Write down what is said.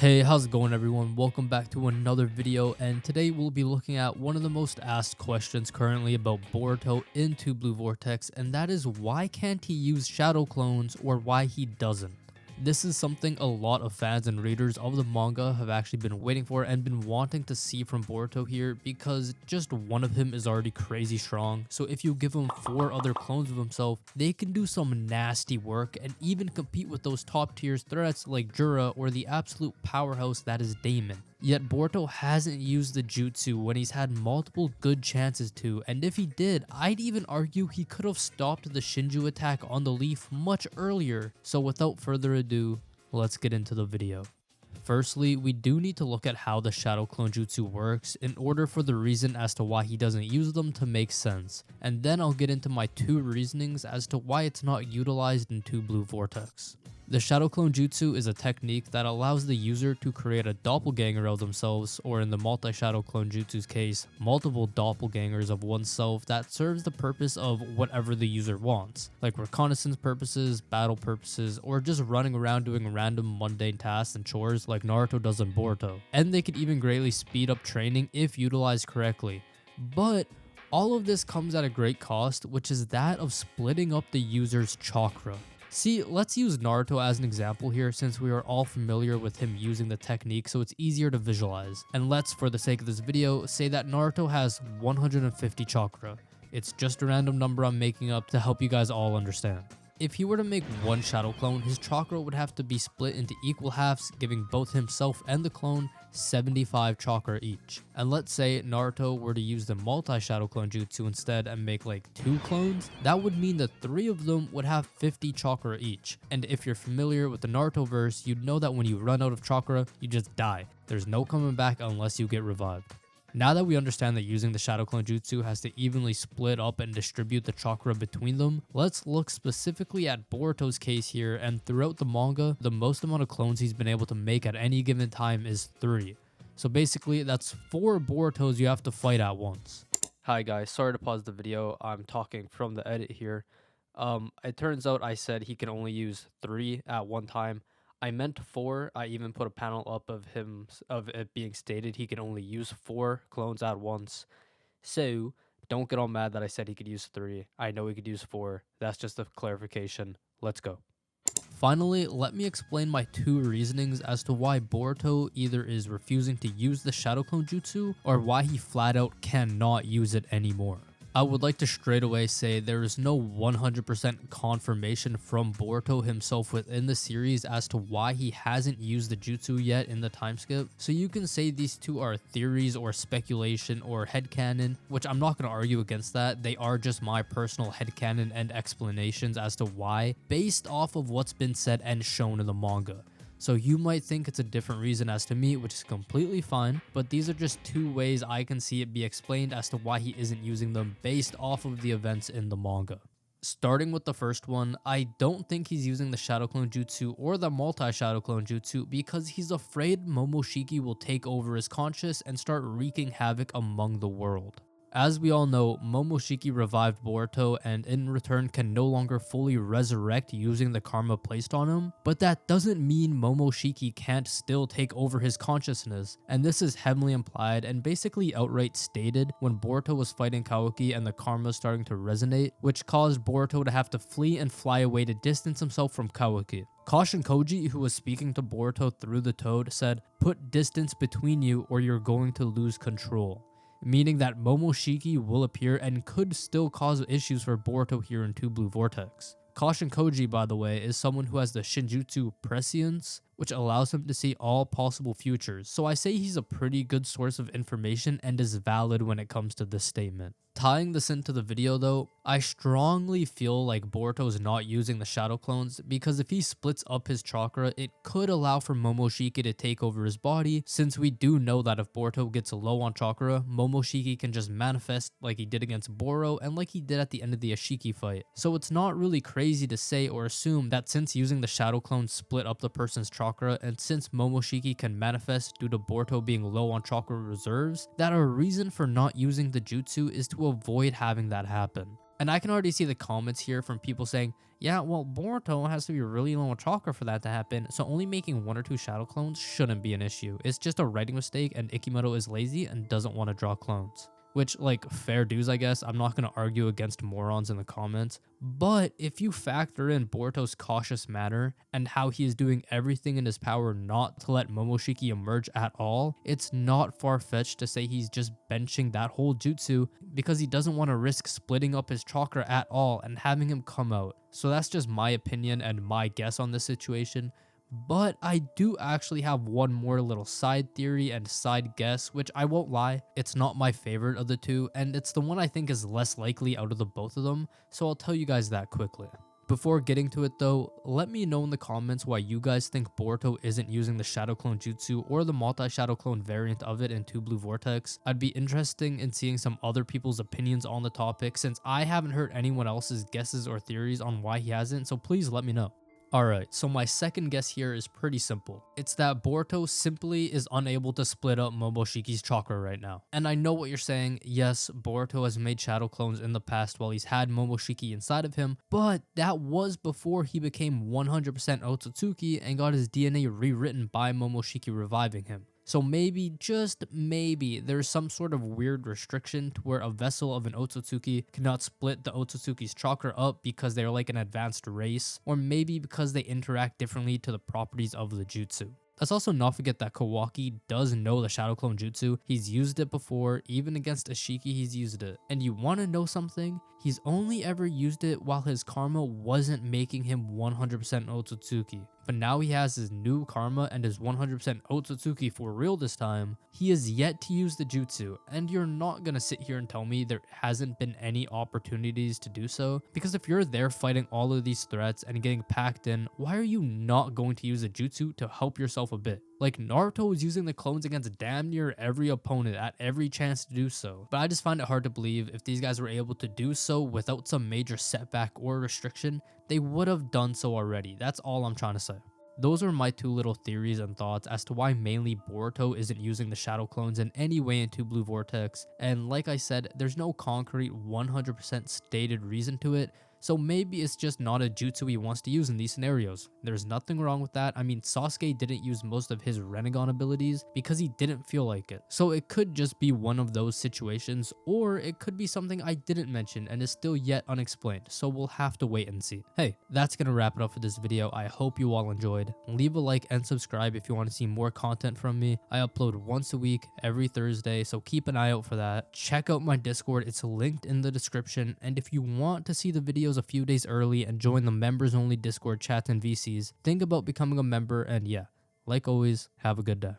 Hey, how's it going everyone? Welcome back to another video, and today we'll be looking at one of the most asked questions currently about Boruto into Blue Vortex, and that is why can't he use shadow clones or why he doesn't. This is something a lot of fans and readers of the manga have actually been waiting for and been wanting to see from Boruto here, because just one of him is already crazy strong. So if you give him 4 other clones of himself, they can do some nasty work and even compete with those top tier threats like Jura or the absolute powerhouse that is Damon. Yet Boruto hasn't used the jutsu when he's had multiple good chances to, and if he did, I'd even argue he could have stopped the Shinju attack on the leaf much earlier. So without further ado, let's get into the video. Firstly, we do need to look at how the shadow clone jutsu works in order for the reason as to why he doesn't use them to make sense, and then I'll get into my 2 reasonings as to why it's not utilized in Blue Vortex. The shadow clone jutsu is a technique that allows the user to create a doppelganger of themselves, or in the multi-shadow clone jutsu's case, multiple doppelgangers of oneself that serves the purpose of whatever the user wants, like reconnaissance purposes, battle purposes, or just running around doing random mundane tasks and chores like Naruto does in Boruto. And they could even greatly speed up training if utilized correctly. But all of this comes at a great cost, which is that of splitting up the user's chakra. See, let's use Naruto as an example here, since we are all familiar with him using the technique, so it's easier to visualize. And let's, for the sake of this video, say that Naruto has 150 chakra. It's just a random number I'm making up to help you guys all understand. If he were to make one shadow clone, his chakra would have to be split into equal halves, giving both himself and the clone 75 chakra each. And let's say Naruto were to use the multi-shadow clone jutsu instead and make like 2 clones, that would mean that 3 of them would have 50 chakra each. And if you're familiar with the Naruto verse, you'd know that when you run out of chakra, you just die. There's no coming back unless you get revived. Now that we understand that using the shadow clone jutsu has to evenly split up and distribute the chakra between them, let's look specifically at Boruto's case here, and throughout the manga, the most amount of clones he's been able to make at any given time is 3. So basically, that's 4 Borutos you have to fight at once. Hi guys, sorry to pause the video, I'm talking from the edit here. It turns out I said he can only use 3 at one time. I meant 4. I even put a panel up of it being stated he can only use 4 clones at once. So don't get all mad that I said he could use 3. I know he could use 4. That's just a clarification. Let's go. Finally, let me explain my 2 reasonings as to why Boruto either is refusing to use the shadow clone jutsu or why he flat out cannot use it anymore. I would like to straight away say there is no 100% confirmation from Boruto himself within the series as to why he hasn't used the jutsu yet in the time skip. So you can say these 2 are theories or speculation or headcanon, which I'm not going to argue against that. They are just my personal headcanon and explanations as to why, based off of what's been said and shown in the manga. So you might think it's a different reason as to me, which is completely fine, but these are just 2 ways I can see it be explained as to why he isn't using them based off of the events in the manga. Starting with the first one, I don't think he's using the shadow clone jutsu or the multi-shadow clone jutsu because he's afraid Momoshiki will take over his conscious and start wreaking havoc among the world. As we all know, Momoshiki revived Boruto and in return can no longer fully resurrect using the karma placed on him, but that doesn't mean Momoshiki can't still take over his consciousness, and this is heavily implied and basically outright stated when Boruto was fighting Kawaki and the karma starting to resonate, which caused Boruto to have to flee and fly away to distance himself from Kawaki. Kashin Koji, who was speaking to Boruto through the toad, said, "Put distance between you or you're going to lose control." Meaning that Momoshiki will appear and could still cause issues for Boruto here in Blue Vortex. Kashin Koji, by the way, is someone who has the Shinjutsu Prescience, which allows him to see all possible futures, so I say he's a pretty good source of information and is valid when it comes to this statement. Tying this into the video though, I strongly feel like Boruto is not using the shadow clones because if he splits up his chakra, it could allow for Momoshiki to take over his body, since we do know that if Boruto gets low on chakra, Momoshiki can just manifest like he did against Boro and like he did at the end of the Ashiki fight. So it's not really crazy to say or assume that since using the shadow clones split up the person's chakra, and since Momoshiki can manifest due to Boruto being low on chakra reserves, that a reason for not using the jutsu is to avoid having that happen. And I can already see the comments here from people saying, yeah, well, Boruto has to be really low on chakra for that to happen, so only making 1 or 2 shadow clones shouldn't be an issue. It's just a writing mistake and Ikimoto is lazy and doesn't want to draw clones. Which, like, fair dues, I guess. I'm not going to argue against morons in the comments. But if you factor in Boruto's cautious manner and how he is doing everything in his power not to let Momoshiki emerge at all, it's not far-fetched to say he's just benching that whole jutsu because he doesn't want to risk splitting up his chakra at all and having him come out. So that's just my opinion and my guess on this situation. But I do actually have one more little side theory and side guess, which I won't lie, it's not my favorite of the two, and it's the one I think is less likely out of the both of them, so I'll tell you guys that quickly. Before getting to it though, let me know in the comments why you guys think Boruto isn't using the Shadow Clone Jutsu or the multi-Shadow Clone variant of it in 2 Blue Vortex. I'd be interested in seeing some other people's opinions on the topic since I haven't heard anyone else's guesses or theories on why he hasn't, so please let me know. Alright, so my second guess here is pretty simple. It's that Boruto simply is unable to split up Momoshiki's chakra right now. And I know what you're saying, yes, Boruto has made shadow clones in the past while he's had Momoshiki inside of him, but that was before he became 100% Otsutsuki and got his DNA rewritten by Momoshiki reviving him. So maybe, just maybe, there's some sort of weird restriction to where a vessel of an Otsutsuki cannot split the Otsutsuki's chakra up because they're like an advanced race, or maybe because they interact differently to the properties of the jutsu. Let's also not forget that Kawaki does know the Shadow Clone Jutsu. He's used it before, even against Ashiki he's used it. And you want to know something? He's only ever used it while his karma wasn't making him 100% Otsutsuki. But now he has his new karma and is 100% Otsutsuki for real this time. He is yet to use the jutsu, and you're not gonna sit here and tell me there hasn't been any opportunities to do so, because if you're there fighting all of these threats and getting packed in, why are you not going to use a jutsu to help yourself a bit? Like, Naruto was using the clones against damn near every opponent at every chance to do so. But I just find it hard to believe if these guys were able to do so without some major setback or restriction, they would have done so already. That's all I'm trying to say. Those are my 2 little theories and thoughts as to why mainly Boruto isn't using the shadow clones in any way in 2 Blue Vortex. And like I said, there's no concrete 100% stated reason to it. So maybe it's just not a jutsu he wants to use in these scenarios. There's nothing wrong with that. I mean, Sasuke didn't use most of his Rinnegan abilities because he didn't feel like it. So it could just be one of those situations, or it could be something I didn't mention and is still yet unexplained. So we'll have to wait and see. Hey, that's gonna wrap it up for this video. I hope you all enjoyed. Leave a like and subscribe if you want to see more content from me. I upload once a week, every Thursday, so keep an eye out for that. Check out my Discord, it's linked in the description. And if you want to see the videos a few days early and join the members only Discord chats and VCs, think about becoming a member, and yeah, like always, have a good day.